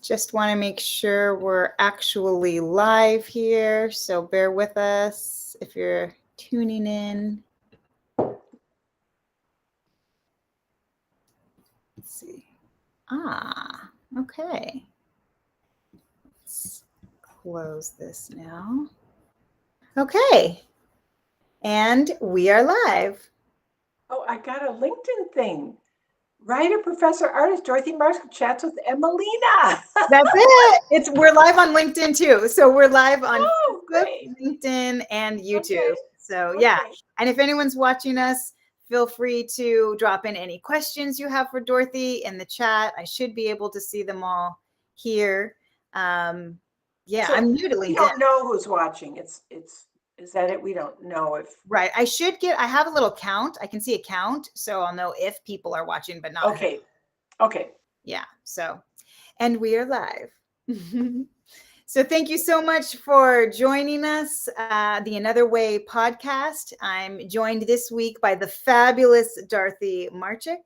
Just want to make sure we're actually live here, so bear with us if you're tuning in. Let's see. Okay. Let's close this now. Okay. And we are live. Oh, I got a LinkedIn thing. Writer, professor, artist, Dorothy Marcic chats with Emileena. That's it. We're live on LinkedIn too. So we're live on Facebook, great. LinkedIn, and YouTube. Okay. So yeah. And if anyone's watching us, feel free to drop in any questions you have for Dorothy in the chat. I should be able to see them all here. Yeah, So I'm new to LinkedIn. We don't know who's watching. Is that it? We don't know if. Right. I have a little count. I can see a count, so I'll know if people are watching, but not. Okay. Okay. Yeah. So, and we are live. So thank you so much for joining us, the Another Way podcast. I'm joined this week by the fabulous Dorothy Marcic,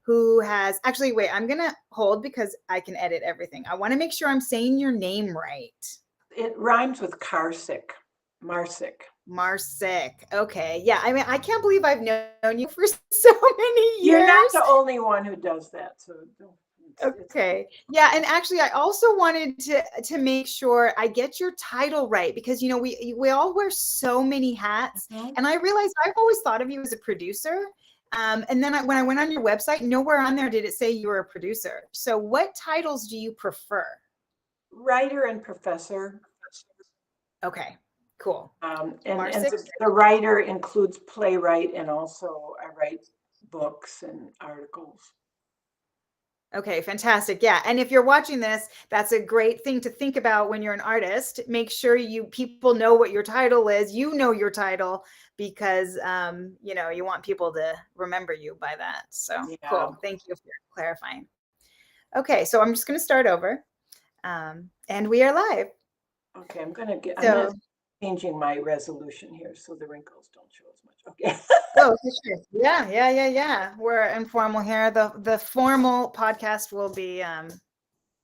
who has actually, wait, I'm going to hold because I can edit everything. I want to make sure I'm saying your name right. It rhymes with Marcic. Marcic. Okay. Yeah. I mean, I can't believe I've known you for so many years. You're not the only one who does that. So okay. Yeah. And actually, I also wanted to make sure I get your title right, because, you know, we all wear so many hats. Mm-hmm. And I realized I've always thought of you as a producer. And then when I went on your website, nowhere on there did it say you were a producer. So what titles do you prefer? Writer and professor. Okay. Cool. And the writer includes playwright, and also I write books and articles. Okay, fantastic. Yeah. And if you're watching this, that's a great thing to think about when you're an artist. Make sure people know what your title is. You know your title, because you want people to remember you by that. So yeah. Cool. Thank you for clarifying. Okay, so I'm just going to start over. And we are live. Okay, I'm changing my resolution here so the wrinkles don't show as much. Okay. Oh, for sure. Yeah. We're informal here. The formal podcast will be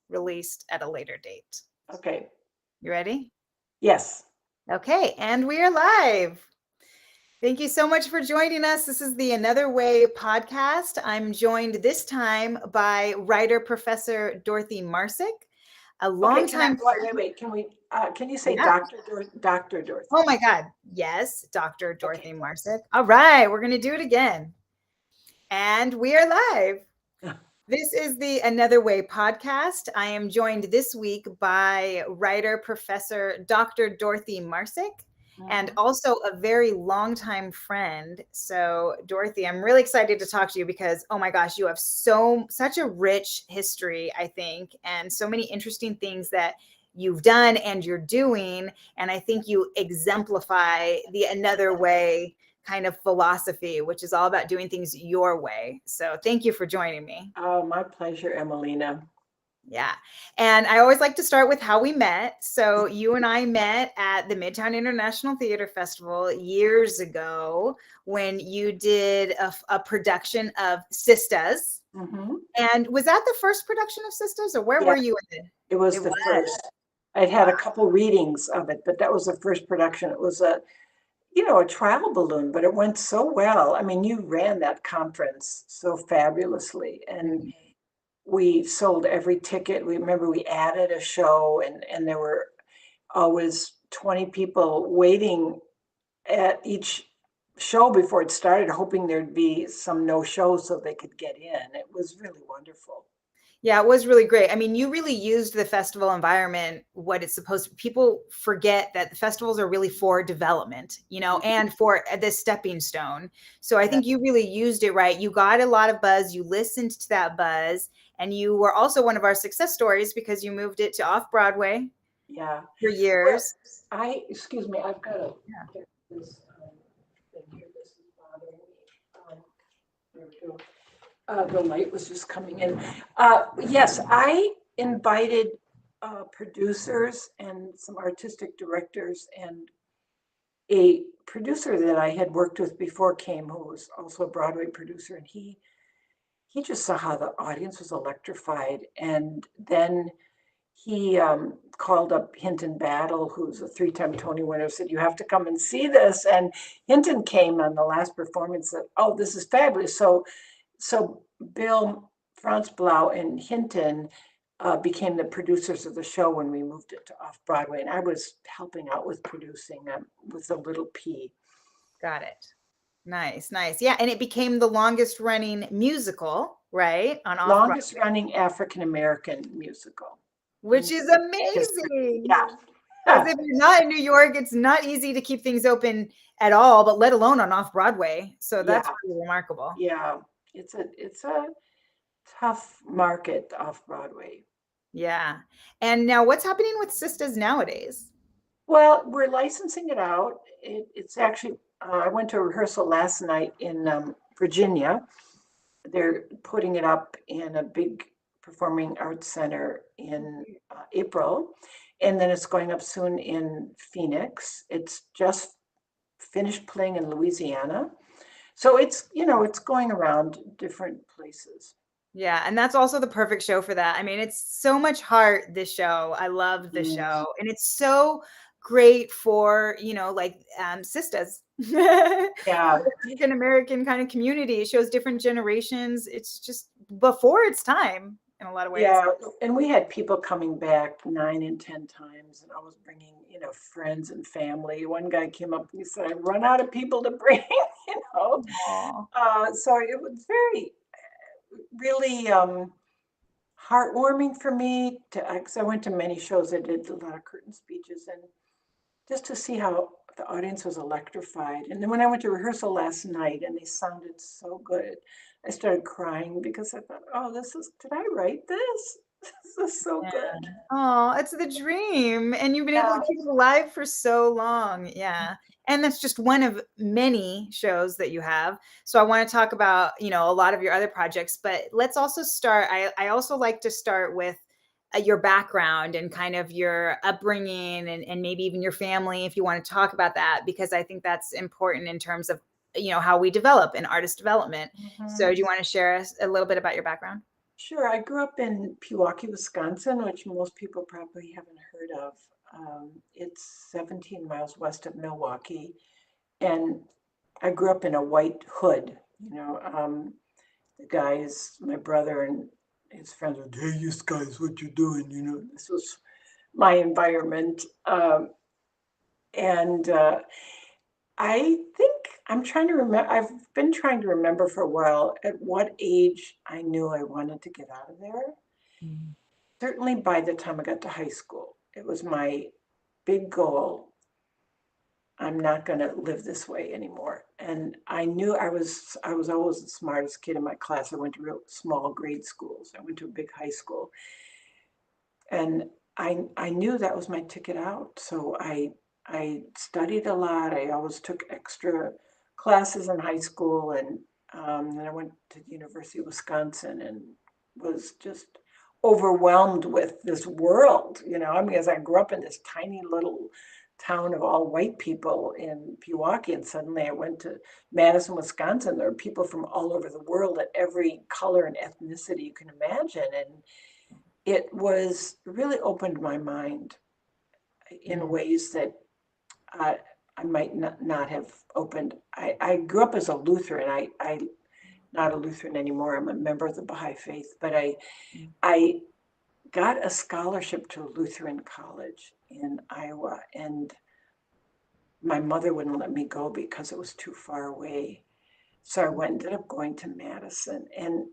released at a later date. Okay. You ready? Yes. Okay, and we are live. Thank you so much for joining us. This is the Another Way podcast. I'm joined this time by writer professor Dorothy Marcic. A long time. Wait. Can you say Dr. Dorothy? Oh my God. Yes, Dr. Dorothy Marcic. All right, we're going to do it again. And we are live. This is the Another Way podcast. I am joined this week by writer professor Dr. Dorothy Marcic, and also a very longtime friend. So Dorothy, I'm really excited to talk to you because, oh my gosh, you have such a rich history, I think, and so many interesting things that you've done and you're doing. And I think you exemplify the Another Way kind of philosophy, which is all about doing things your way. So thank you for joining me. Oh, my pleasure, Emileena. Yeah. And I always like to start with how we met. So you and I met at the Midtown International Theater Festival years ago when you did a production of Sisters. Mm-hmm. And was that the first production of Sisters, or where were you in it? It was the first. I'd had a couple readings of it, but that was the first production. It was a trial balloon, but it went so well. I mean, you ran that conference so fabulously, and we sold every ticket. We added a show, and there were always 20 people waiting at each show before it started, hoping there'd be some no-shows so they could get in. It was really wonderful. Yeah, it was really great. I mean, you really used the festival environment, what it's supposed to. People forget that the festivals are really for development, and for this stepping stone. So I think you really used it right. You got a lot of buzz. You listened to that buzz, and you were also one of our success stories because you moved it to off-Broadway. Yeah. For years. Well, excuse me, I've got to get this thing here. This is bothering me. There we go. The light was just coming in. Yes, I invited producers and some artistic directors, and a producer that I had worked with before came, who was also a Broadway producer, and he just saw how the audience was electrified. And then he called up Hinton Battle, who's a three-time Tony winner, said, "You have to come and see this." And Hinton came on the last performance and said, "Oh, this is fabulous." So Bill, Franz Blau, and Hinton became the producers of the show when we moved it to off-Broadway. And I was helping out with producing with a little P. Got it. Nice, nice. Yeah, and it became the longest running musical, right? On off Broadway, Longest running African-American musical in which is history. amazing. Yeah. Because if you're not in New York, it's not easy to keep things open at all, but let alone on off Broadway. So that's Yeah. really remarkable. Yeah. It's a tough market off Broadway. Yeah. And now what's happening with Sisters nowadays? Well, we're licensing it out. It's actually, I went to a rehearsal last night in Virginia. They're putting it up in a big performing arts center in April. And then it's going up soon in Phoenix. It's just finished playing in Louisiana. So it's going around different places. Yeah, and that's also the perfect show for that. I mean, it's so much heart, this show. I love the Mm. show. And it's so great for, like sisters. For Yeah, the African American kind of community. It shows different generations. It's just before its time in a lot of ways. yeah. And we had people coming back 9 and 10 times, and I was bringing, friends and family. One guy came up and he said, "I run out of people to bring," you know. Aw. So it was very, really heartwarming for me because I went to many shows. I did a lot of curtain speeches, and just to see how the audience was electrified. And then when I went to rehearsal last night and they sounded so good, I started crying because I thought, "Oh, did I write this? This is so good." Oh, it's the dream. And you've been able Yeah. to keep it alive for so long. Yeah. And that's just one of many shows that you have. So I want to talk about, a lot of your other projects, but let's also start. I also like to start with your background and kind of your upbringing and maybe even your family, if you want to talk about that, because I think that's important in terms of, how we develop in artist development. So Mhm. do you want to share us a little bit about your background? Sure. I grew up in Pewaukee, Wisconsin, which most people probably haven't heard of. It's 17 miles west of Milwaukee. And I grew up in a white hood. The guys, my brother and his friends would, "Hey, you guys, what you doing?" This was my environment. And I think I'm trying to remember, I've been trying to remember for a while at what age I knew I wanted to get out of there. Mhm. Certainly by the time I got to high school, it was my big goal. I'm not going to live this way anymore. And I knew I was always the smartest kid in my class. I went to real small grade schools. I went to a big high school. And I knew that was my ticket out. So I studied a lot. I always took extra classes in high school, and then I went to the University of Wisconsin and was just overwhelmed with this world. I mean, as I grew up in this tiny little town of all white people in Pewaukee, and suddenly I went to Madison, Wisconsin. There are people from all over the world at every color and ethnicity you can imagine, and it was really opened my mind in Mhm. ways that I, I might not have opened. I grew up as a Lutheran. I not a Lutheran anymore. I'm a member of the Baha'i faith, but I got a scholarship to a Lutheran college in Iowa, and my mother wouldn't let me go because it was too far away. So ended up going to Madison, and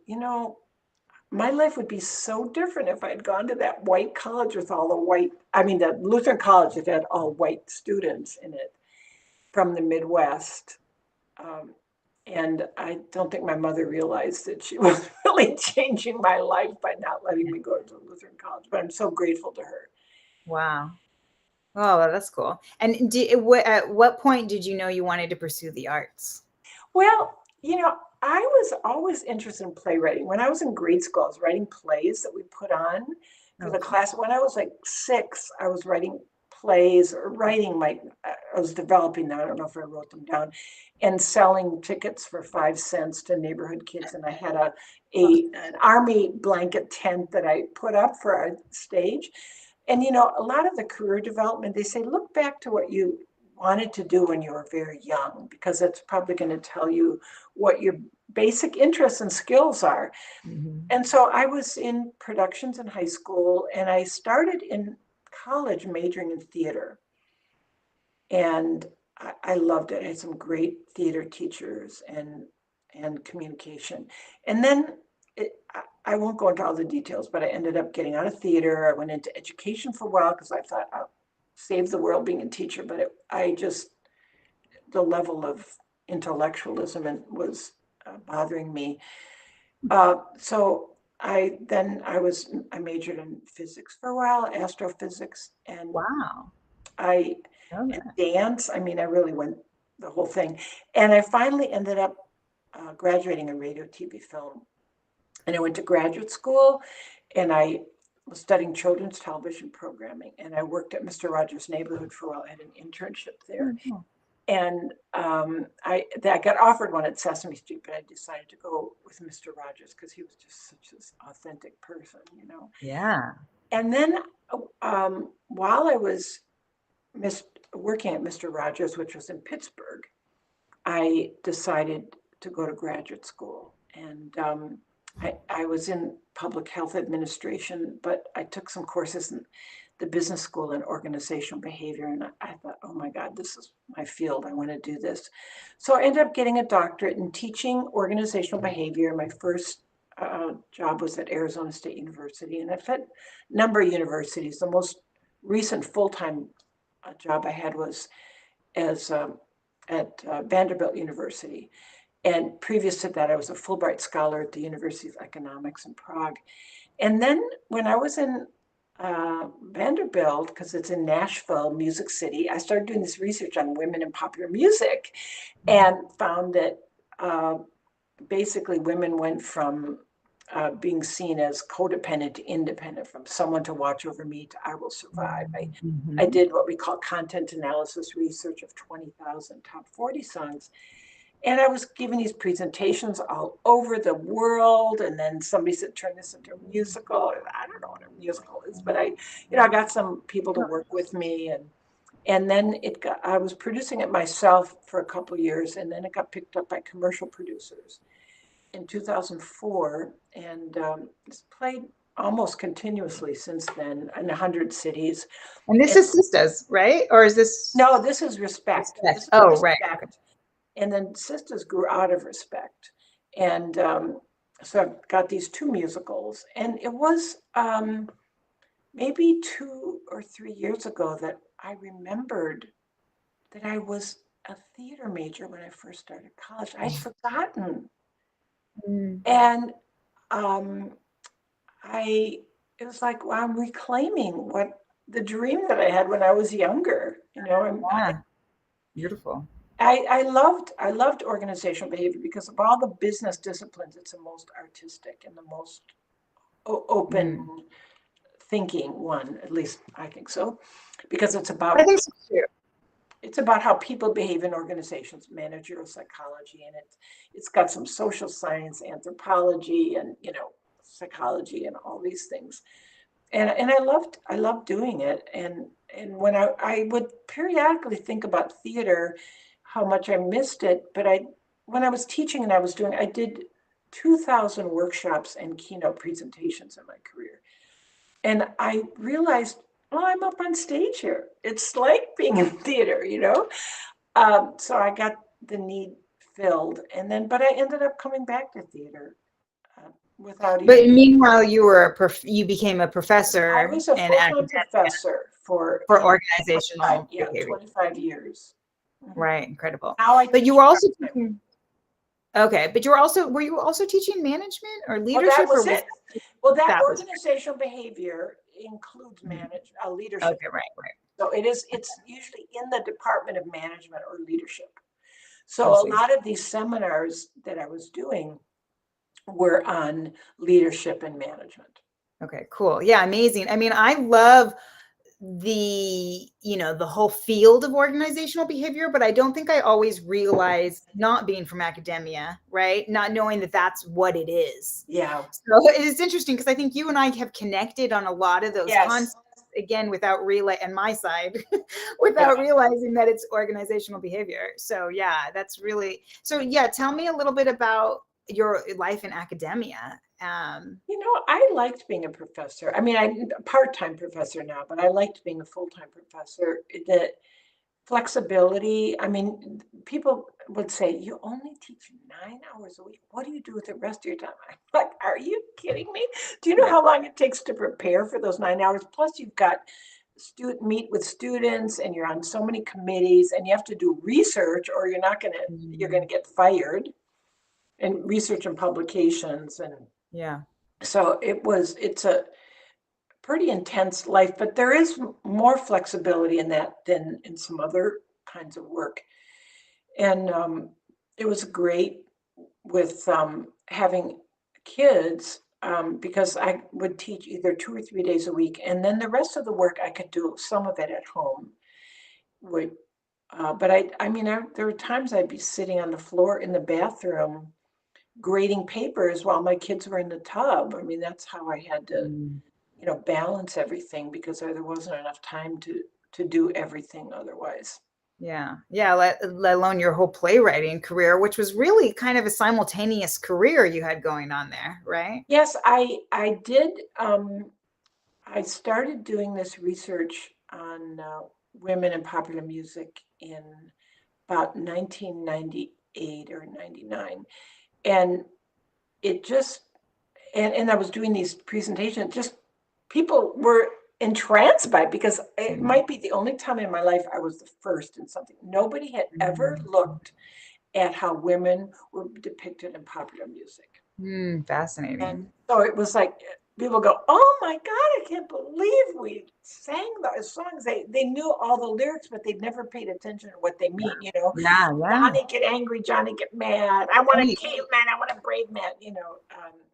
my life would be so different if I had gone to that white college with all the white, I mean, the Lutheran college that had all white students in it from the Midwest. Um, and I don't think my mother realized that she was really changing my life by not letting me go to Lutheran college, but I'm so grateful to her. Wow. Oh, well, that's cool. And at what point did you know you wanted to pursue the arts? Well, I was always interested in playwriting. When I was in grade school, I was writing plays that we put on for the Okay. class. When I was like 6, I was writing plays or writing I was developing them. I don't know if I wrote them down, and selling tickets for 5 cents to neighborhood kids. And I had an army blanket tent that I put up for our stage. And, a lot of the career development, they say, look back to what you wanted to do when you were very young, because it's probably going to tell you what your basic interests and skills are. Mm-hmm. And so I was in productions in high school, and I started in college majoring in theater. And I loved it. I had some great theater teachers and communication. And then I won't go into all the details, but I ended up getting out of theater. I went into education for a while because I thought I'll save the world being a teacher. But the level of intellectualism was bothering me. So I majored in physics for a while, astrophysics, and Wow. I Oh, and dance. I mean, I really went the whole thing. And I finally ended up graduating in radio, TV, film. And I went to graduate school, and I was studying children's television programming. And I worked at Mr. Rogers' Neighborhood for a while. I had an internship there. yeah. And I got offered one at Sesame Street, but I decided to go with Mr. Rogers because he was just such an authentic person, Yeah. And then while I was working at Mr. Rogers, which was in Pittsburgh, I decided to go to graduate school. And I was in public health administration, but I took some courses in the business school in organizational behavior. And I thought, oh my God, this is my field. I want to do this. So I ended up getting a doctorate in teaching organizational behavior. My first job was at Arizona State University, and I've had a number of universities. The most recent full-time job I had was at Vanderbilt University. And previous to that, I was a Fulbright scholar at the University of Economics in Prague. And then when I was in Vanderbilt, because it's in Nashville, Music City, I started doing this research on women in popular music and found that basically women went from being seen as codependent to independent, from someone to watch over me to I will survive. I did what we call content analysis research of 20,000 top 40 songs. And I was giving these presentations all over the world. And then somebody said, turn this into a musical. I don't know what a musical is, but I got some people to work with me. And then I was producing it myself for a couple of years. And then it got picked up by commercial producers in 2004. And it's played almost continuously since then in 100 cities. And this is Sisters, right? Or is this? No, this is Respect. This is right. Respect. And then Sisters grew out of Respect. And so I've got these two musicals. And it was maybe 2 or 3 years ago that I remembered that I was a theater major when I first started college. I'd forgotten. And it was like, well, I'm reclaiming the dream that I had when I was younger. Beautiful. I loved organizational behavior because of all the business disciplines. It's the most artistic and the most open thinking one, at least I think so, because it's about. I think so too. It's about how people behave in organizations, managerial psychology, and it's got some social science, anthropology, and psychology, and all these things. And I loved doing it. And when I would periodically think about theater, how much I missed it. But when I was teaching and I did 2,000 workshops and keynote presentations in my career. And I realized, well, I'm up on stage here. It's like being in theater, So I got the need filled. But I ended up coming back to theater without even. But meanwhile, you became a professor. I was a full-time professor for organizational behavior. 25 years. Right, incredible. But you were also teaching. Okay, but were you also teaching management or leadership? Well, that was it. Well, that organizational behavior includes leadership. Okay, right. So it's usually in the Department of Management or Leadership. So a lot of these seminars that I was doing were on leadership and management. Okay, cool. Yeah, amazing. I mean, I love the whole field of organizational behavior, but I don't think I always realized, not being from academia, right, not knowing that that's what it is. Yeah. So it's interesting because I think you and I have connected on a lot of those Yes. concepts, again, without and my side, Yeah. without realizing that it's organizational behavior. So yeah, that's really, so yeah, tell me a little bit about your life in academia. I liked being a professor. I mean, I'm a part-time professor now, but I liked being a full-time professor. The flexibility, I mean, people would say, you only teach 9 hours a week. What do you do with the rest of your time? I'm like, are you kidding me? Do you know Yeah. how long it takes to prepare for those 9 hours? Plus, you've got meet with students and you're on so many committees and you have to do research or you're gonna get fired, and research and publications. And Yeah. so it's a pretty intense life, but there is more flexibility in that than in some other kinds of work. And it was great with having kids, because I would teach either 2 or 3 days a week, and then the rest of the work I could do some of it at home. Would But I mean, there were times I'd be sitting on the floor in the bathroom grading papers while my kids were in the tub. I mean, that's how I had to, Mm. balance everything because there wasn't enough time to do everything otherwise. Yeah. Yeah. Let alone your whole playwriting career, which was really kind of a simultaneous career you had going on there, right? Yes, I did. I started doing this research on women in popular music in about 1998 or 99, and it just and I was doing these presentations. Just people were entranced by it because it Mm. might be the only time in my life I was the first in something. Nobody had ever Mm. looked at how women were depicted in popular music. Mm, And fascinating. so it was like people go, "Oh my God, I can't believe we sang those songs." They knew all the lyrics, but they'd never paid attention to what they mean. Yeah. Yeah. Johnny get angry, Johnny get mad. I want a Right. caveman, I want a brave man.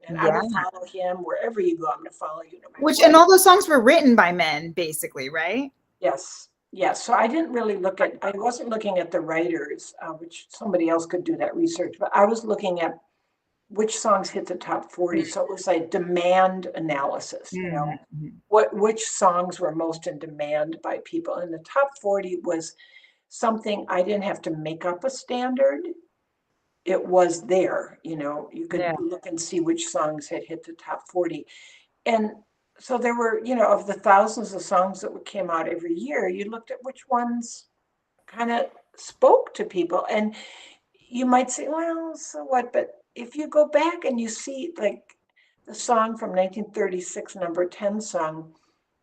And I Yeah. will follow him wherever you go. I'm going to follow you no matter Which, what. and all those songs were written by men, basically, right? Yes, yes. So I didn't really I wasn't looking at the writers, which somebody else could do that research, but I was looking at which songs hit the top 40. So it was like demand analysis, Mm-hmm. which songs were most in demand by people. And the top 40 was something I didn't have to make up a standard. It was there, you could Yeah. look and see which songs had hit the top 40. And so there were, of the thousands of songs that came out every year, you looked at which ones kind of spoke to people. And you might say, well, so what? But if you go back and you see like the song from 1936, number 10 song,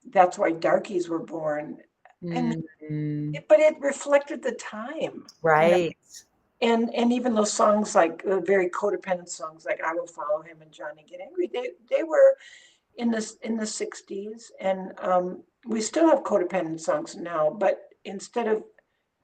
That's Why Darkies Were Born. And Mm-hmm. but it reflected the time, Right. and even those songs like very codependent songs like I Will Follow Him and Johnny Get Angry, they were in the 60s, and we still have codependent songs now, but instead of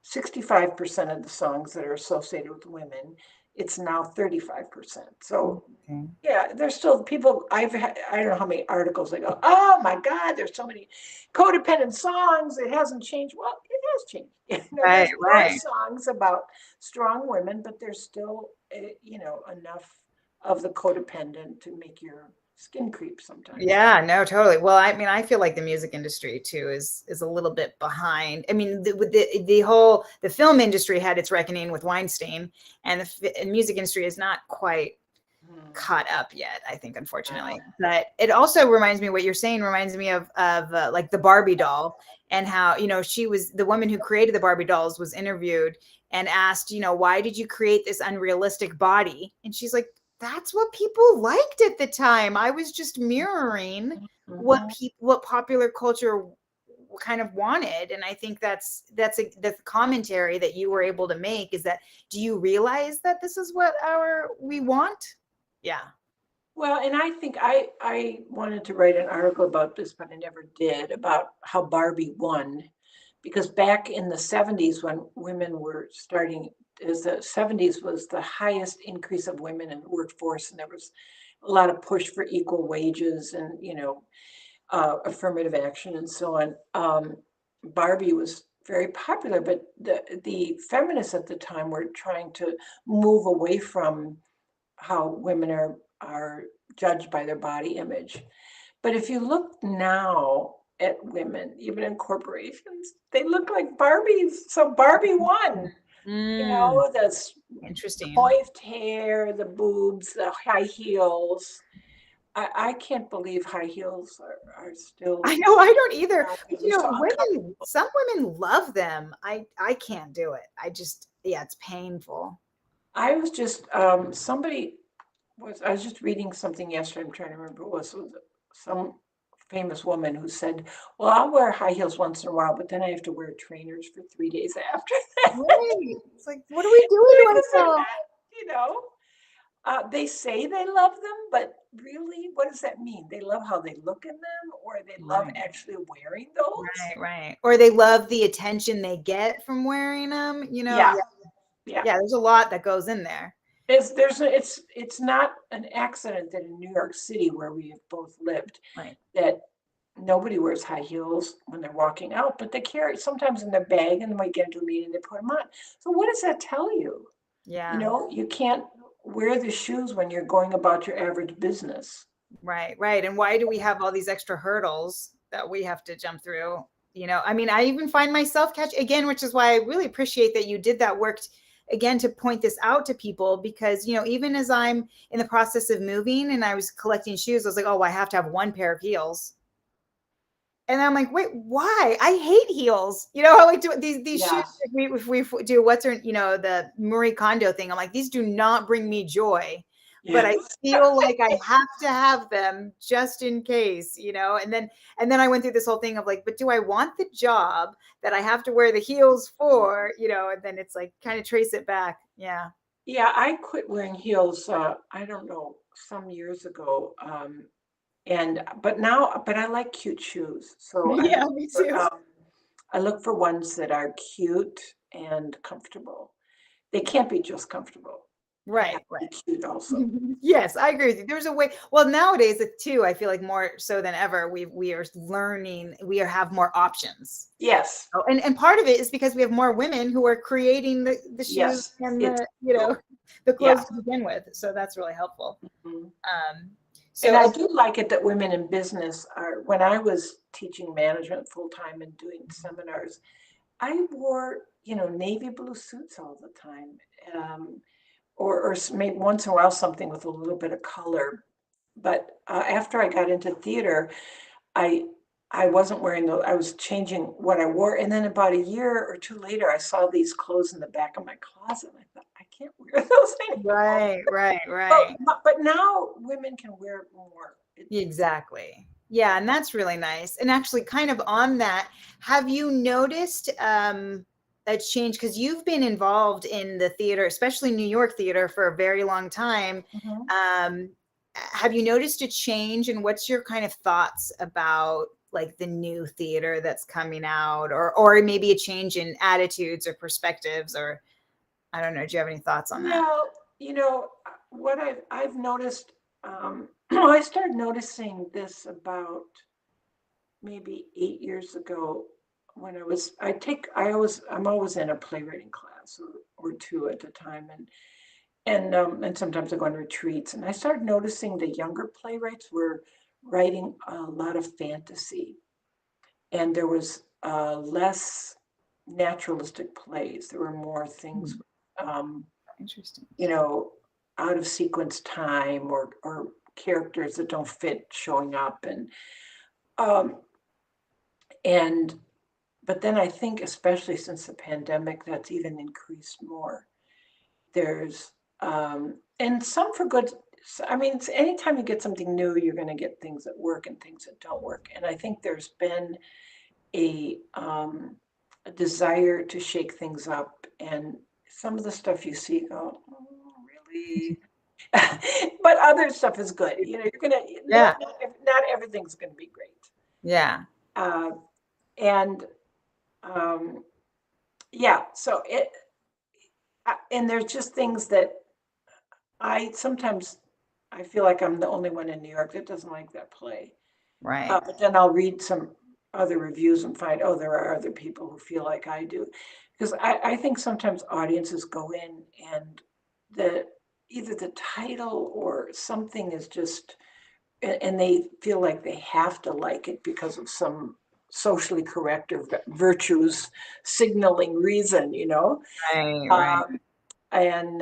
65% of the songs that are associated with women, it's now 35%. So Okay. yeah, there's still people. I don't know how many articles I go, oh my God, there's so many codependent songs. It hasn't changed. Well, it has changed. Right. There's more Right. songs about strong women, but there's still, enough of the codependent to make your skin creep sometimes. Yeah, no, totally. Well, I mean, I feel like the music industry too is a little bit behind. I mean, with the film industry had its reckoning with Weinstein, and the music industry is not quite Hmm. caught up yet, I think, unfortunately. Yeah. But it also reminds me, what you're saying reminds me of like the Barbie doll, and how, she was the woman who created the Barbie dolls, was interviewed and asked, why did you create this unrealistic body? And she's like, that's what people liked at the time. I was just mirroring Mhm. what popular culture kind of wanted. And I think the commentary that you were able to make is that, do you realize that this is what we want? Yeah. Well, and I think I wanted to write an article about this, but I never did, about how Barbie won. Because back in the 70s, when women were starting, as the 70s was the highest increase of women in the workforce, and there was a lot of push for equal wages, and affirmative action and so on. Barbie was very popular, but the feminists at the time were trying to move away from how women are judged by their body image. But if you look now at women, even in corporations, they look like Barbies. So Barbie won. Mm, The interesting. coiffed hair, the boobs, the high heels. I can't believe high heels are I still know, I don't either. But they're so women, uncomfortable. some women love them. I can't do it. I just, yeah, it's painful. I was just I was just reading something yesterday. I'm trying to remember who it was some famous woman who said, "Well, I'll wear high heels once in a while, but then I have to wear trainers for 3 days after that Right. It's like, what are we doing to because they're ourselves? not, you know." They say they love them, but really, what does that mean? They love how they look in them, or they love Right. actually wearing those? Right, right. Or they love the attention they get from wearing them. Yeah, Yeah, yeah. yeah, there's a lot that goes in there. It's not an accident that in New York City, where we have both lived, Right. that nobody wears high heels when they're walking out, but they carry sometimes in their bag and they might get into a meeting, they put them on. So what does that tell you? Yeah. You can't wear the shoes when you're going about your average business. Right, right. And why do we have all these extra hurdles that we have to jump through? I mean, I even find myself catch again, which is why I really appreciate that you did that work again to point this out to people because, even as I'm in the process of moving and I was collecting shoes, I was like, oh, I have to have one pair of heels. And I'm like, wait, why? I hate heels. I like do these shoes. Yeah. If we do what's her, the Marie Kondo thing. I'm like, these do not bring me joy, but I Yes. feel like I have to have them just in case. And then I went through this whole thing of like, but do I want the job that I have to wear the heels for? And then it's like kind of trace it back. Yeah. Yeah, I quit wearing heels, I don't know, some years ago. But I like cute shoes. So Yeah, me too. I look for ones that are cute and comfortable. They can't be just comfortable. They have Right, to be right. cute also. Yes, I agree with you. There's a way. Well, nowadays, too, I feel like more so than ever, we are learning. Have more options. Yes, And part of it is because we have more women who are creating the shoes yes, and it's the true. the Yeah. clothes to begin with. So that's really helpful. Mhm. Um, And so I do like it that women in business are, when I was teaching management full time and doing seminars, I wore, navy blue suits all the time. Or maybe once in a while something with a little bit of color. But after I got into theater, I I wasn't wearing those. I was changing what I wore, and then about a year or two later, I saw these clothes in the back of my closet. And I thought I can't wear those anymore. right, right, But right. but now women can wear more. Exactly. Yeah, and that's really nice. And actually, kind of on that, have you noticed a change? Because you've been involved in the theater, especially New York theater, for a very long time. Mhm. Um, have you noticed a change? And what's your kind of thoughts about like the new theater that's coming out, or maybe a change in attitudes or perspectives, or I don't know. Do you have any thoughts on that? Well, what I've noticed. I started noticing this about maybe 8 years ago when I'm always in a playwriting class or two at a time, and sometimes I go on retreats, and I started noticing the younger playwrights were writing a lot of fantasy, and there was less naturalistic plays. There were more things, Hmm, um, interesting. you know, out of sequence time or characters that don't fit showing up, um, and but then I think, especially since the pandemic, that's even increased more. There's and some for good. I mean, anytime you get something new, you're going to get things that work and things that don't work. And I think there's been a a desire to shake things up, and some of the stuff you see, go, oh, really? But other stuff is good. You're gonna Yeah, not everything's going to be great. yeah. Uh, and um, yeah, so and there's just things that I sometimes I feel like I'm the only one in New York that doesn't like that play. Right. But then I'll read some other reviews and find, oh, there are other people who feel like I do. Because I think sometimes audiences go in and the either the title or something is just, and they feel like they have to like it because of some socially correct or virtues signaling reason, you know? Right. Right. Um, and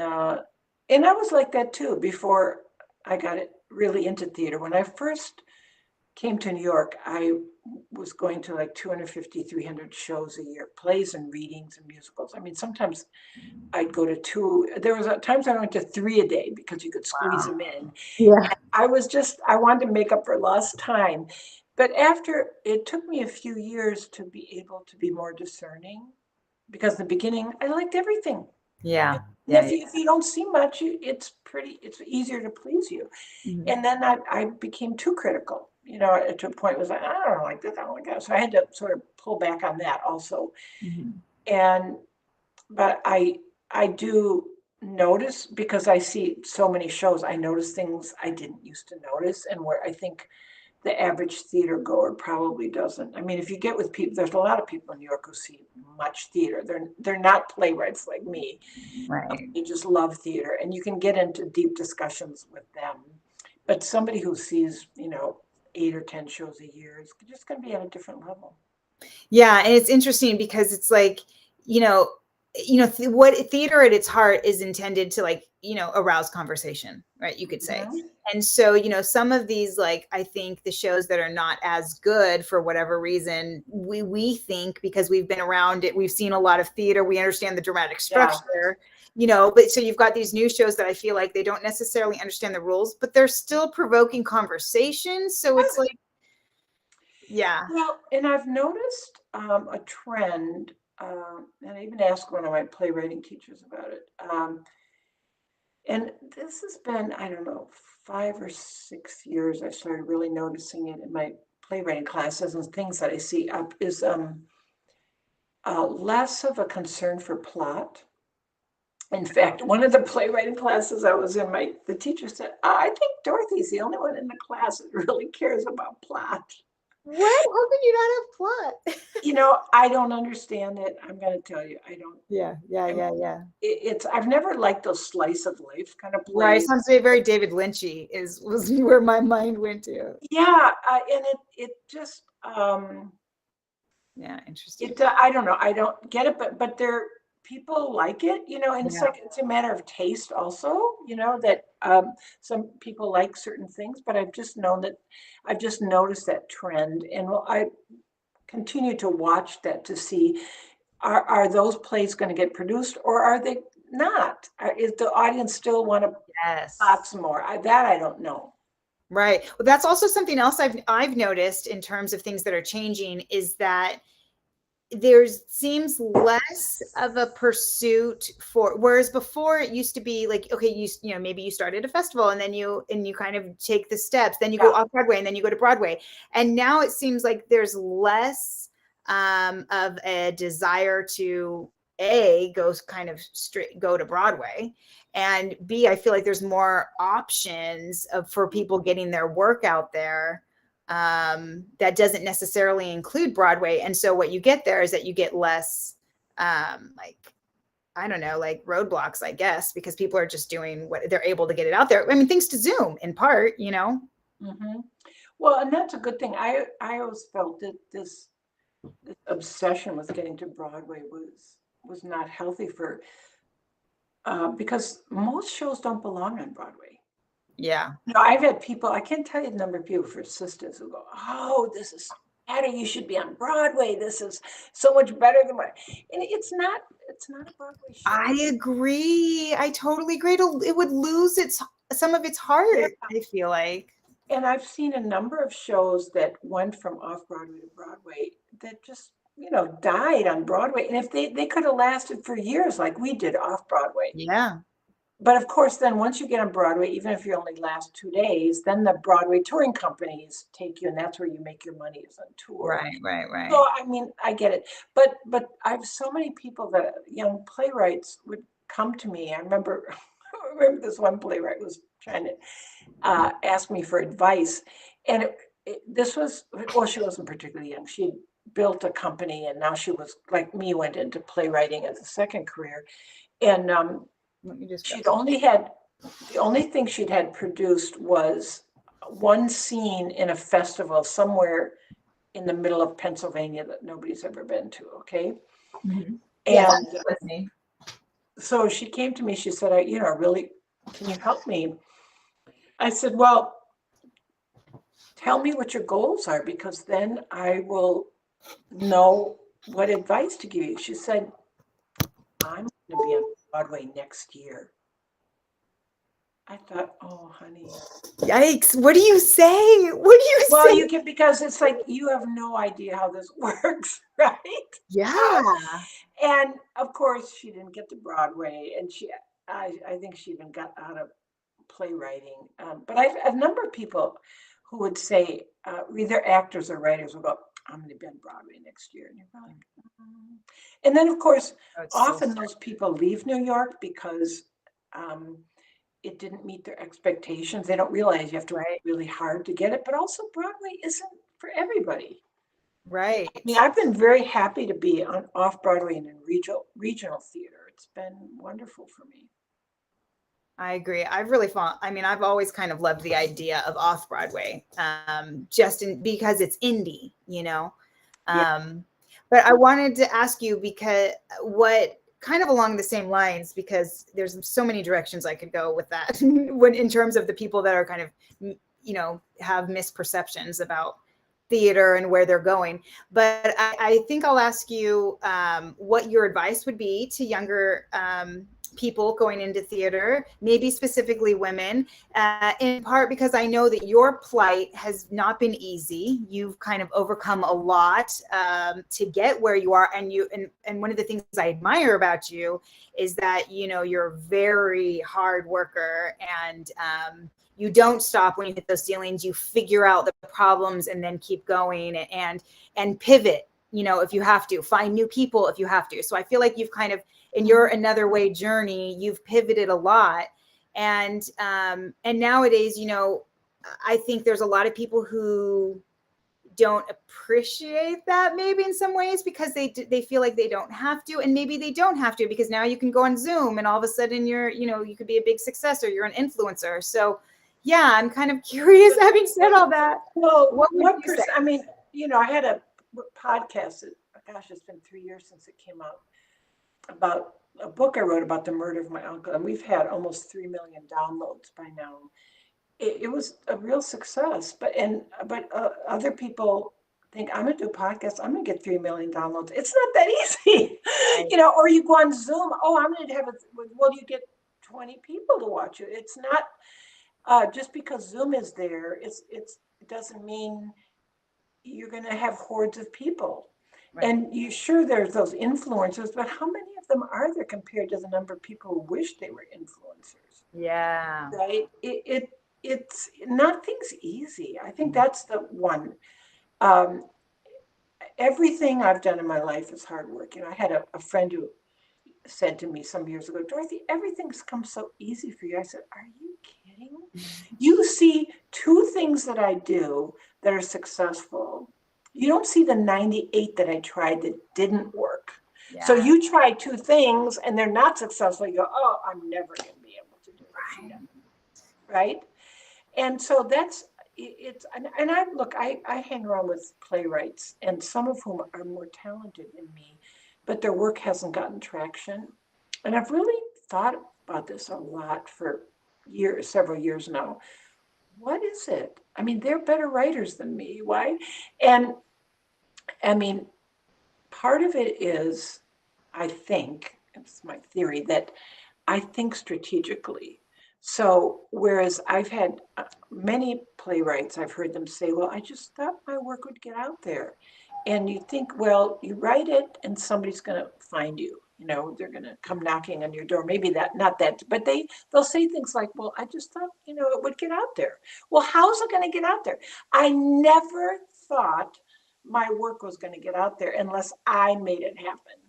and I was like that too before I got it really into theater. When I first came to New York, I was going to like 250, 300 shows a year, plays and readings and musicals. I mean, sometimes I'd go to two. There was times I went to three a day because you could squeeze Wow. them in. Yeah. I wanted to make up for lost time. But after it took me a few years to be able to be more discerning because in the beginning I liked everything. Yeah. And Yeah. if you don't see much, it's easier to please you. Mhm. And then I became too critical, you know, to a point it was like, I don't like this, I don't like that. So I had to sort of pull back on that also. Mhm. And but I do notice because I see so many shows, I notice things I didn't used to notice and where I think the average theater goer probably doesn't. I mean, if you get with people, there's a lot of people in New York who see much theater. They're not playwrights like me. Right. They just love theater, and you can get into deep discussions with them. But somebody who sees, you know, 8 or 10 shows a year is just going to be at a different level. Yeah, and it's interesting because it's like, you know, what theater at its heart is intended to, like, arouse conversation, right? You could say. Mhm. And so, some of these, like, I think the shows that are not as good for whatever reason, we think because we've been around it, we've seen a lot of theater, we understand the dramatic Yeah. structure, but so you've got these new shows that I feel like they don't necessarily understand the rules, but they're still provoking conversation. So it's like, yeah. Well, and I've noticed a trend, and I even asked one of my playwriting teachers about it. And this has been, I don't know, 5 or 6 years. I started really noticing it in my playwriting classes and things that I see up is less of a concern for plot. In fact, one of the playwriting classes I was in, the teacher said, I think Dorothy's the only one in the class that really cares about plot. What? How can you not have plot? You know, I don't understand it. I'm going to tell you, I don't. Yeah, yeah, I'm, yeah, yeah. I've never liked those slice of life kind of Right. plays. Sounds very David Lynchy was where my mind went to. Yeah, and it just Yeah, interesting. I don't know, I don't get it, but there people like it, you know, and it's Yeah. like it's a matter of taste also, you know, that some people like certain things, but I've just noticed that trend, and I continue to watch that to see are those plays going to get produced or are they not? Is the audience still want to Yes. plot some more? That I don't know. Right. Well, that's also something else I've noticed in terms of things that are changing is that there's seems less of a pursuit for, whereas before it used to be like, okay, maybe you started a festival and then you kind of take the steps, then you go Yeah. off Broadway and then you go to Broadway, and now it seems like there's less of a desire to go kind of straight go to Broadway, and B, I feel like there's more options for people getting their work out there, that doesn't necessarily include Broadway. And so what you get there is that you get less, like, I don't know, like roadblocks, I guess, because people are just doing what they're able to get it out there. I mean, thanks to Zoom in part. Hmm. Well, and that's a good thing. I always felt that this obsession with getting to Broadway was not healthy for because most shows don't belong on Broadway. Yeah. No, I've had people, I can't tell you the number of people for sisters who go, oh, this is better. You should be on Broadway. This is so much better than what. And it's not a Broadway show. I agree. I totally agree. It would lose some of its Yeah. heart, I feel like. And I've seen a number of shows that went from off Broadway to Broadway that just, you know, died on Broadway. And if they could have lasted for years like we did off Broadway. Yeah. But of course, then once you get on Broadway, even if you only last 2 days, then the Broadway touring companies take you, and that's where you make your money is on tour. Right, right, right. So I mean, I get it, but I have so many people that young playwrights would come to me. I remember, I remember this one playwright was trying to ask me for advice, and this was, well, she wasn't particularly young. She built a company, and now she was like me, went into playwriting as a second career. And Let me just she'd go. only had, the only thing she'd had produced was one scene in a festival somewhere in the middle of Pennsylvania that nobody's ever been to. Okay. Mhm. Yes, And I'm listening. so she came to me, she said, I really, can you help me? I said, well, tell me what your goals are, because then I will know what advice to give you. She said, I'm going to be on Broadway next year. I thought, oh, honey. Yikes! What do you say? What do you Well, say? you can, because it's like, you have no idea how this works, right? Yeah. And of course, she didn't get to Broadway, and I think she even got out of playwriting. But I've a number of people who would say, either actors or writers will go, I'm going to be on Broadway next year. And you're going, "Mm." And then, of course, Oh, it's so often those people leave New York because um, it didn't meet their expectations. They don't realize you have to work right. really hard to get it. But also, Broadway isn't for everybody. I mean, Right. I've been very happy to be on off Broadway and in regional theater. It's been wonderful for me. I agree. I've really fun. I mean, I've always kind of loved the idea of off Broadway, just because it's indie, you know. Yeah. But I wanted to ask you because what kind of along the same lines, because there's so many directions I could go with that when in terms of the people that are kind of, have misperceptions about theater and where they're going. But I think I'll ask you what your advice would be to younger people going into theater, maybe specifically women, in part because I know that your plight has not been easy. You've kind of overcome a lot to get where you are, and one of the things I admire about you is that you're a very hard worker, and you don't stop when you hit those ceilings. You figure out the problems and then keep going and pivot, if you have to, find new people if you have to. So I feel like you've kind of, in your another way journey, you've pivoted a lot. And nowadays, I think there's a lot of people who don't appreciate that maybe in some ways because they feel like they don't have to, and maybe they don't have to because now you can go on Zoom and all of a sudden you could be a big success or you're an influencer. So yeah, I'm kind of curious, having said all that, Well, what would what you say? percent? I mean, I had a podcast. Gosh, it's been 3 years since it came out, about a book I wrote about the murder of my uncle, and we've had almost 3 million downloads by now. It was a real success, but other people think, I'm gonna do a podcast, I'm gonna get 3 million downloads. It's not that easy, Right. Or you go on Zoom. Oh, I'm gonna have it. Well, you get 20 people to watch you. It's not just because Zoom is there. It doesn't mean you're going to have hordes of people. Right. And you sure there's those influencers, but how many of them are there compared to the number of people who wish they were influencers? Yeah. Right? It's nothing's easy. I think that's the one. Um, Everything I've done in my life is hard work. I had a friend who said to me some years ago, Dorothy, everything's come so easy for you. I said, are you kidding? You see two things that I do that are successful. You don't see the 98 that I tried that didn't work. So Yeah. you try two things and they're not successful. You go, oh, I'm never going to be able to do this Right. again. Right. And so that's it's, and I look, I hang around with playwrights, and some of whom are more talented than me, but their work hasn't gotten traction. And I've really thought about this a lot for several years now. What is it? I mean, they're better writers than me. Why? And I mean, part of it is, I think, it's my theory, that I think strategically. So, whereas I've had many playwrights, I've heard them say, well, I just thought my work would get out there. And you think, well, you write it and somebody's going to find you. They're going to come knocking on your door. Maybe that, not that, but they'll say things like, well, I just thought, it would get out there. Well, how's it going to get out there? I never thought my work was going to get out there unless I made it happen.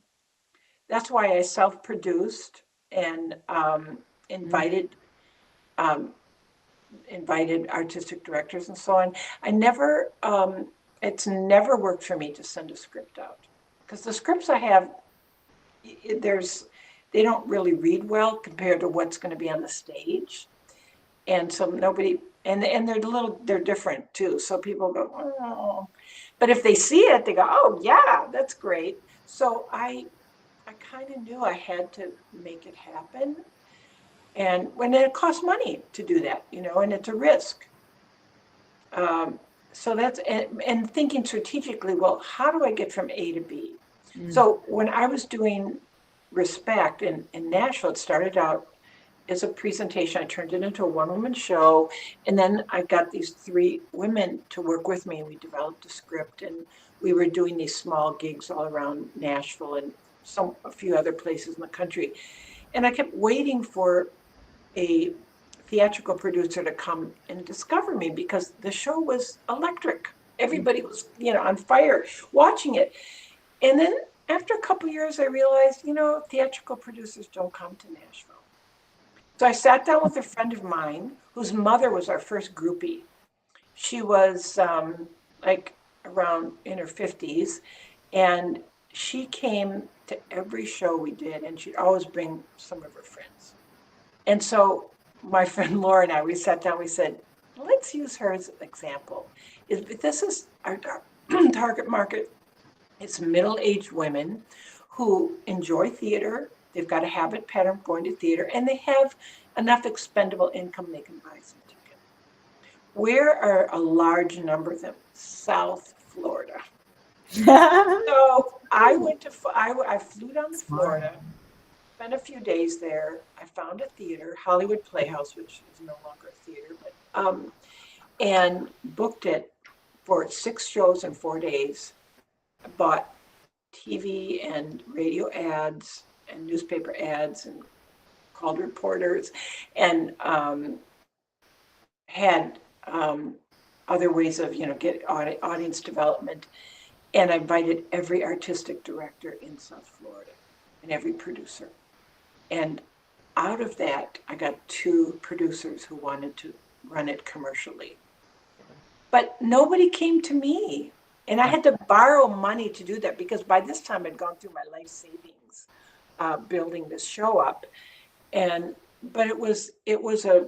That's why I self-produced and Mm. invited um, invited artistic directors and so on. I never, it's never worked for me to send a script out because the scripts I have, there's, they don't really read well compared to what's going to be on the stage. And so nobody, and they're different too. So people go, oh, but if they see it, they go, oh yeah, that's great. So I kind of knew I had to make it happen. And when it costs money to do that, and it's a risk. Um, so that's, and thinking strategically, well, how do I get from A to B? So when I was doing Respect in Nashville, it started out as a presentation. I turned it into a one-woman show, and then I got these three women to work with me, and we developed a script, and we were doing these small gigs all around Nashville and a few other places in the country. And I kept waiting for a theatrical producer to come and discover me because the show was electric. Everybody was, on fire watching it. And then after a couple years, I realized, theatrical producers don't come to Nashville. So I sat down with a friend of mine whose mother was our first groupie. She was like around in her 50s, and she came to every show we did, and she'd always bring some of her friends. And so my friend Laura and I, we sat down, we said, let's use her as an example. This is our target market. It's middle-aged women who enjoy theater. They've got a habit pattern of going to theater, and they have enough expendable income they can buy some ticket. Where are a large number of them? South Florida. So I flew down to Florida, spent a few days there. I found a theater, Hollywood Playhouse, which is no longer a theater, but and booked it for 6 shows in 4 days. I bought TV and radio ads and newspaper ads and called reporters and had other ways of get audience development. And I invited every artistic director in South Florida and every producer. And out of that, I got 2 producers who wanted to run it commercially. But nobody came to me. And I had to borrow money to do that because by this time I'd gone through my life savings building this show up. But it was a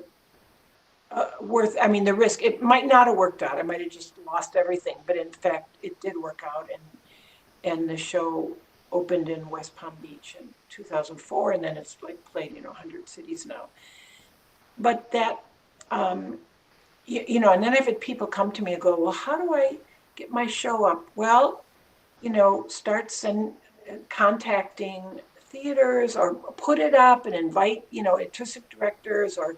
worth, I mean, the risk, it might not have worked out. I might have just lost everything. But in fact, it did work out. And the show opened in West Palm Beach in 2004. And then it's like played in 100 cities now. But that, and then I've had people come to me and go, well, how do I get my show up? Well, start contacting theaters or put it up and invite, artistic directors or,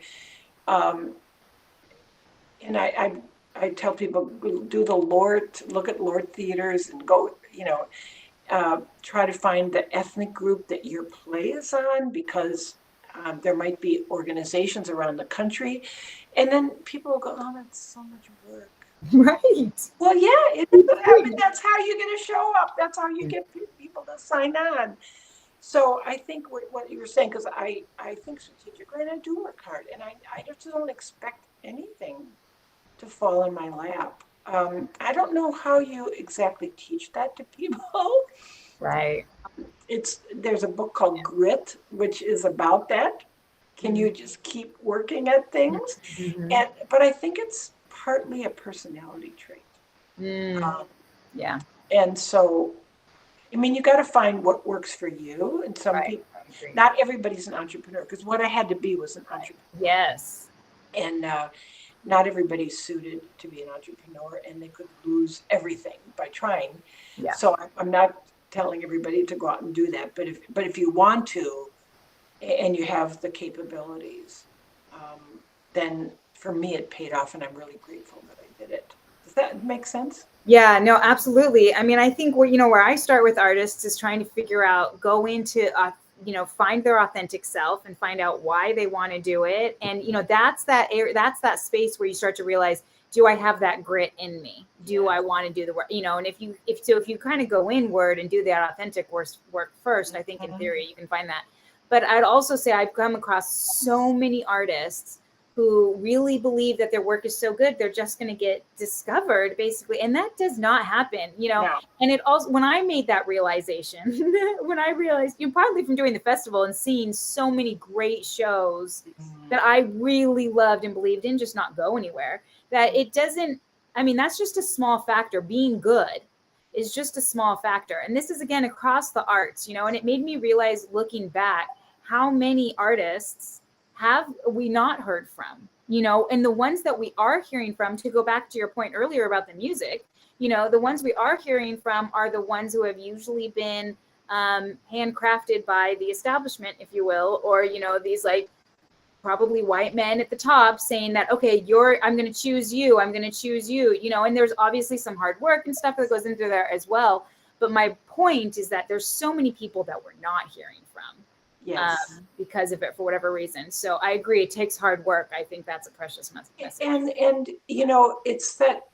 and I tell people do look at Lord theaters and go, try to find the ethnic group that your play is on because there might be organizations around the country. And then people will go, oh, that's so much work. Right. Well, yeah, I mean, that's how you get a show up. That's how you get people to sign on. So I think what you were saying, because I think strategically and I do work hard and I just don't expect anything to fall in my lap. I don't know how you exactly teach that to people. Right. There's a book called Grit, which is about that. Can you just keep working at things? But I think it's partly a personality trait. Yeah. And so, I mean, you got to find what works for you. And some people, not everybody's an entrepreneur, because what I had to be was an entrepreneur. Yes. And not everybody's suited to be an entrepreneur, and they could lose everything by trying. Yeah. So I'm not telling everybody to go out and do that. But if you want to, and you have the capabilities, then for me it paid off, and I'm really grateful that I did it. Does that make sense? Yeah, no, absolutely. I mean, I think where I start with artists is trying to figure out, go into, find their authentic self and find out why they want to do it. And, that's that space where you start to realize, do I have that grit in me? Do I want to do the work? And if you kind of go inward and do that authentic work first, I think in theory you can find that. But I'd also say I've come across so many artists who really believe that their work is so good, they're just going to get discovered, basically. And that does not happen, No. And it also, when I made that realization, when I realized, partly from doing the festival and seeing so many great shows that I really loved and believed in, just not go anywhere, that it doesn't, that's just a small factor. Being good is just a small factor. And this is, again, across the arts, and it made me realize, looking back, how many artists have we not heard from, and the ones that we are hearing from, to go back to your point earlier about the music, the ones we are hearing from are the ones who have usually been handcrafted by the establishment, if you will, or, these like probably white men at the top saying that, okay, I'm going to choose you. And there's obviously some hard work and stuff that goes into there as well. But my point is that there's so many people that we're not hearing from. Yes. Because of it, for whatever reason. So I agree, it takes hard work. I think that's a precious message. And it's that,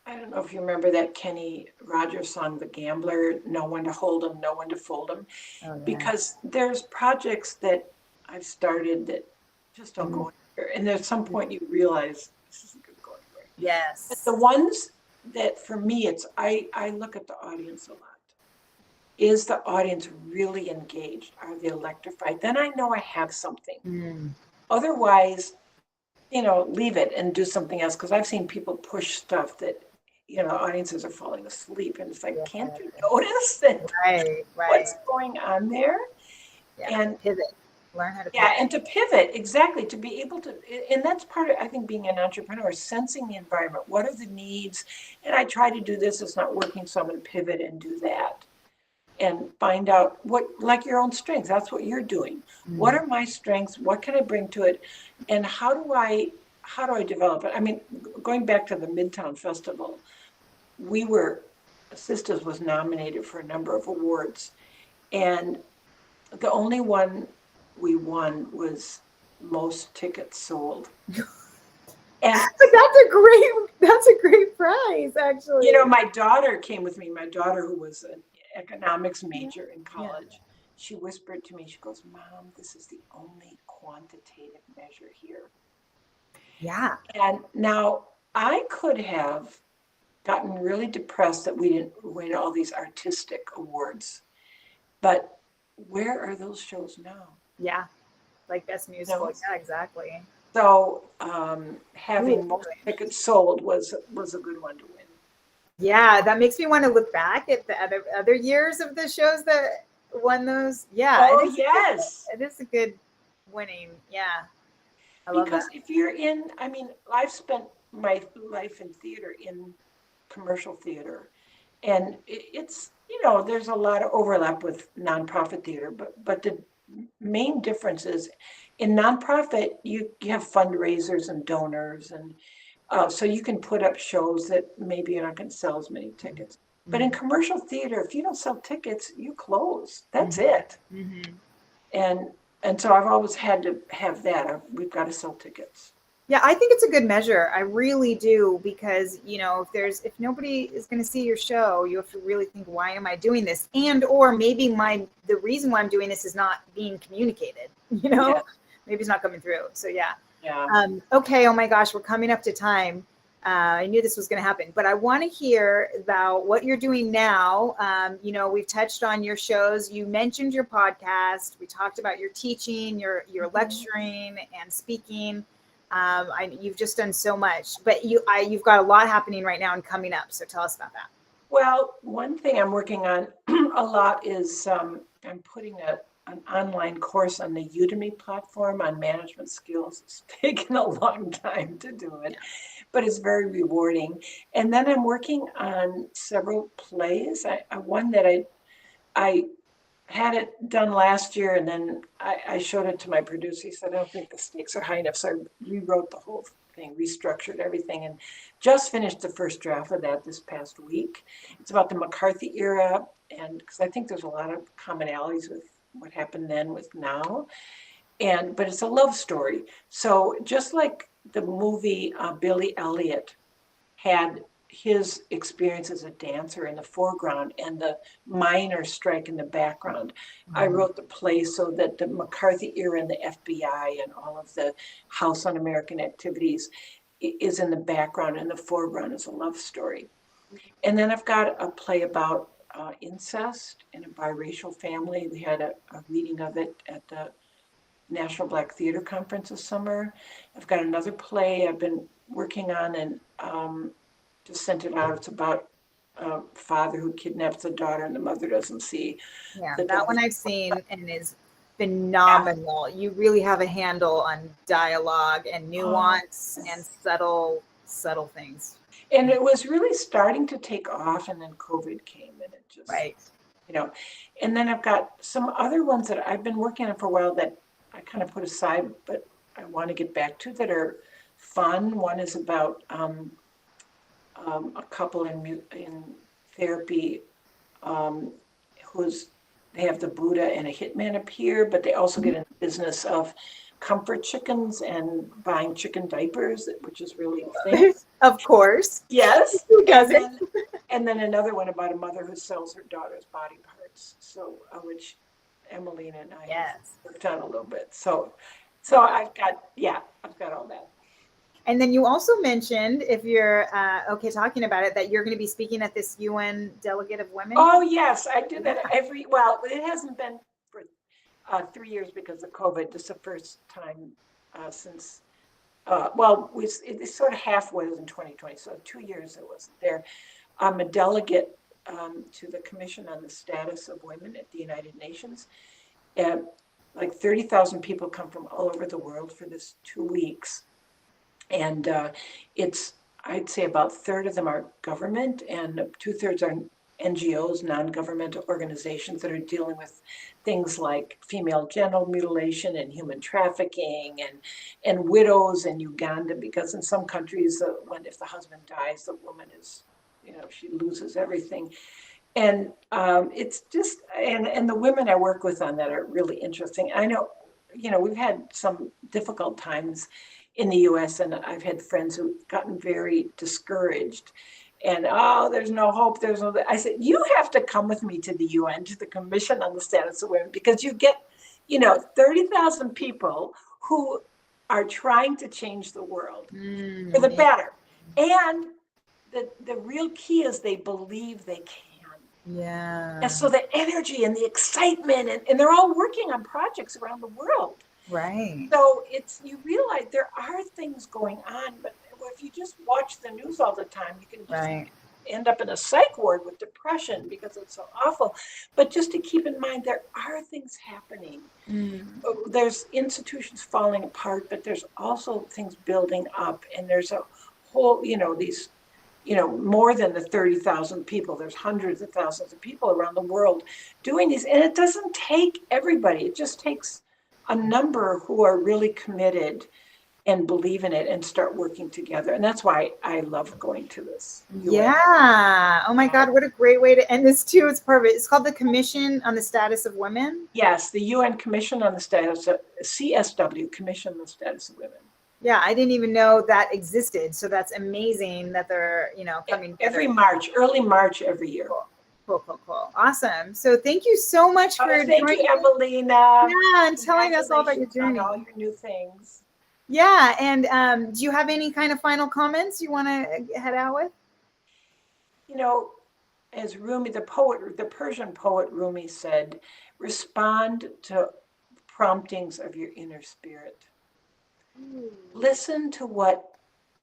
I don't know if you remember that Kenny Rogers song, The Gambler, no one to hold him, no one to fold him. Oh, yeah. Because there's projects that I've started that just don't go anywhere. And at some point you realize this isn't going to go anywhere. Yes. But the ones that, for me, I look at the audience a lot. Is the audience really engaged? Are they electrified? Then I know I have something. Otherwise, leave it and do something else. Because I've seen people push stuff that, audiences are falling asleep. And it's like, can't you notice that what's going on there? Yeah, and pivot. Learn how to pivot. Yeah, and to pivot, exactly, to be able to, and that's part of, I think, being an entrepreneur, sensing the environment. What are the needs? And I try to do this, it's not working, so I'm going to pivot and do that. And find out what, like your own strengths, that's what you're doing. What are my strengths? What can I bring to it? And how do I develop it? Going back to the Midtown Festival, Sisters was nominated for a number of awards. And the only one we won was most tickets sold. And that's a great prize, actually. My daughter came with me, my daughter who was an economics major in college. She whispered to me, she goes, Mom, this is the only quantitative measure here. Yeah. And now I could have gotten really depressed that we didn't win all these artistic awards. But where are those shows now? Yeah. Like Best Musical. Yeah, exactly. So having most tickets sold was a good one to win. Yeah, that makes me want to look back at the other years of the shows that won those. Yeah. Oh, yes. It is a good winning. Yeah. I love because that. If you're in, I've spent my life in theater, in commercial theater, and it's, there's a lot of overlap with nonprofit theater, but the main difference is in nonprofit, you have fundraisers and donors, and so you can put up shows that maybe you're not going to sell as many tickets. But in commercial theater, if you don't sell tickets, you close. That's it. And so I've always had to have that. We've got to sell tickets. Yeah, I think it's a good measure. I really do, because, if nobody is going to see your show, you have to really think, why am I doing this? And, or maybe the reason why I'm doing this is not being communicated, Yeah. Maybe it's not coming through. So yeah. Yeah. Okay. Oh my gosh, we're coming up to time. I knew this was going to happen, but I want to hear about what you're doing now. We've touched on your shows. You mentioned your podcast. We talked about your teaching, your lecturing and speaking. You've just done so much, but you've got a lot happening right now and coming up. So tell us about that. Well, one thing I'm working on a lot is I'm putting an online course on the Udemy platform on management skills. It's taken a long time to do it, but it's very rewarding. And then I'm working on several plays. One that I had it done last year, and then I showed it to my producer. He said, I don't think the stakes are high enough. So I rewrote the whole thing, restructured everything, and just finished the first draft of that this past week. It's about the McCarthy era, and because I think there's a lot of commonalities with what happened then with now. But it's a love story. So just like the movie Billy Elliot had his experience as a dancer in the foreground and the miners' strike in the background. I wrote the play so that the McCarthy era and the FBI and all of the House Un-American activities is in the background, and the foreground is a love story. And then I've got a play about incest in a biracial family. We had a reading of it at the National Black Theater Conference this summer. I've got another play I've been working on, and just sent it out. It's about a father who kidnaps the daughter and the mother doesn't see Yeah, the that daughter. one I've seen and is phenomenal. You really have a handle on dialogue and nuance and subtle things. And it was really starting to take off, and then COVID came, and it just, Right. And then I've got some other ones that I've been working on for a while that I kind of put aside, but I want to get back to, that are fun. One is about a couple in therapy they have the Buddha and a hitman appear, but they also get in the business of comfort chickens and buying chicken diapers, which is really a thing. Of course. Yes. Who doesn't? And then another one about a mother who sells her daughter's body parts. So, which Emileena and I have worked on a little bit. So I've got all that. And then you also mentioned, if you're okay talking about it, that you're going to be speaking at this UN Delegate of Women. Oh, yes. I do that it hasn't been for 3 years because of COVID. This is the first time since, it's sort of halfway in 2020. So 2 years I wasn't there. I'm a delegate to the Commission on the Status of Women at the United Nations. Like 30,000 people come from all over the world for this 2 weeks. And I'd say about a third of them are government, and 2/3 are NGOs, non-governmental organizations that are dealing with things like female genital mutilation and human trafficking and widows in Uganda, because in some countries, if the husband dies, the woman is, she loses everything. And it's just, and the women I work with on that are really interesting. I know, we've had some difficult times in the US, and I've had friends who've gotten very discouraged and, there's no hope. I said, you have to come with me to the UN, to the Commission on the Status of Women, because you get, 30,000 people who are trying to change the world for the better. And the real key is they believe they can. Yeah. And so the energy and the excitement, and they're all working on projects around the world. Right. So you realize there are things going on, but if you just watch the news all the time, you can just end up in a psych ward with depression because it's so awful. But just to keep in mind, there are things happening. There's institutions falling apart, but there's also things building up, and there's a whole, these, more than the 30,000 people, there's hundreds of thousands of people around the world doing these. And it doesn't take everybody. It just takes a number who are really committed and believe in it and start working together. And that's why I love going to this. Yeah. Oh my God, what a great way to end this too. It's perfect. It's called the Commission on the Status of Women. Yes, the UN Commission on the Status of CSW, Commission on the Status of Women. Yeah, I didn't even know that existed. So that's amazing that they're, coming together. Early March every year. Cool. Awesome. So thank you so much for thank you, Emileena. Yeah, and telling us all about your journey. All your new things. Yeah, and do you have any kind of final comments you want to head out with? As Rumi, the Persian poet Rumi said, respond to promptings of your inner spirit. Listen to what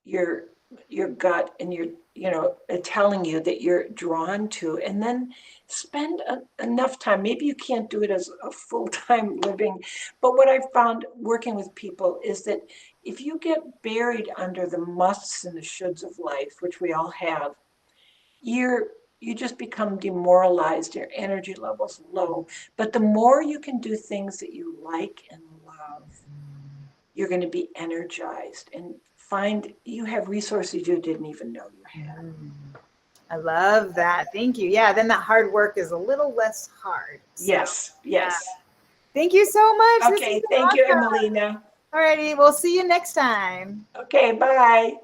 your gut and your telling you that you're drawn to, and then spend enough time. Maybe you can't do it as a full-time living, but what I've found working with people is that if you get buried under the musts and the shoulds of life, which we all have, you just become demoralized, your energy level's low. But the more you can do things that you like and love, you're going to be energized and find you have resources you didn't even know you had. I love that. Thank you. Yeah, then that hard work is a little less hard. So, yes. Thank you so much. Okay, thank you, Emileena. All righty, we'll see you next time. Okay, bye.